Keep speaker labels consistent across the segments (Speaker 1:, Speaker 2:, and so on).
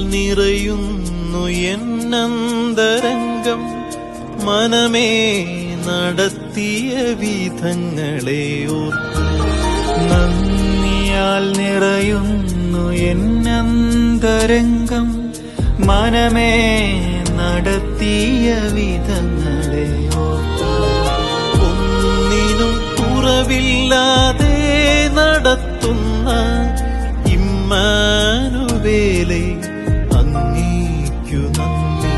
Speaker 1: നിറയുന്നു എന്നന്തരംഗം. മനമേ നടത്തിയ വിധങ്ങളെ ഓർത്തു.
Speaker 2: നന്ദിയാൽ നിറയുന്നു എന്നന്തരംഗം. മനമേ നടത്തിയ വിധങ്ങളെ ഓർത്തു.
Speaker 1: ഒന്നിനും കുറവില്ലാതെ നടത്തുന്ന ഇമ്മാനുവേലേ അങ്ങേക്കു നന്ദി.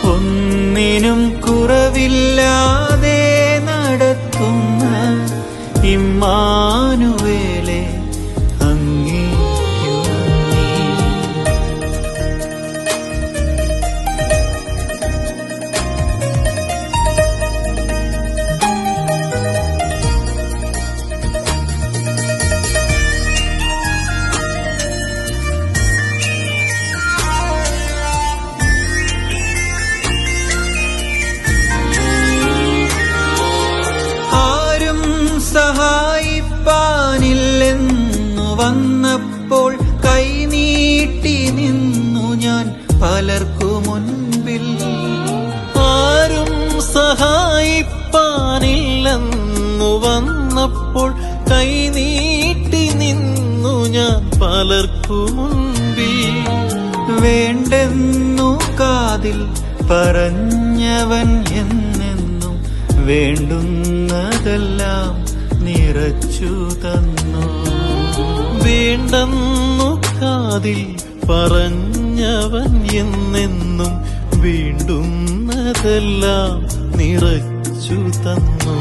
Speaker 2: ഒന്നിനും കുറവില്ലാതെ നടത്തുന്ന ഇമ്മാനുവേലേ അങ്ങേക്കു നന്ദി. സഹായിപ്പാനില്ലെന്നു വന്നപ്പോൾ കൈനീട്ടി നിന്നു ഞാൻ പലർക്കു മുൻപിൽ.
Speaker 1: ആരും സഹായിപ്പാനില്ലെന്നു വന്നപ്പോൾ കൈനീട്ടി നിന്നു ഞാൻ പലർക്കു മുൻപിൽ.
Speaker 2: വേണ്ടെന്നു കാതിൽ പറഞ്ഞവൻ എന്നെന്നും വേണ്ടുന്നതെല്ലാം നിറച്ചു തന്നു.
Speaker 1: വേണ്ടെന്നു കാതിൽ പറഞ്ഞവൻ എന്നെന്നും വേണ്ടുന്നതെല്ലാം നിറച്ചു തന്നു.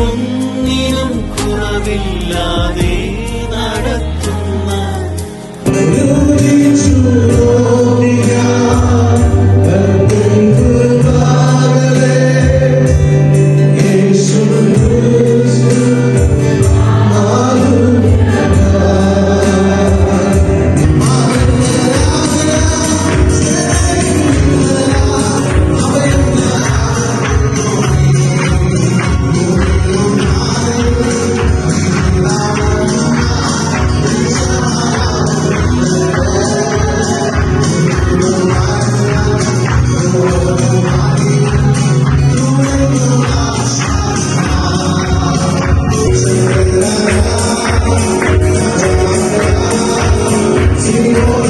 Speaker 1: ഒന്നിനും കുറവില്ലാതെ നടത്തുന്ന
Speaker 3: Señor.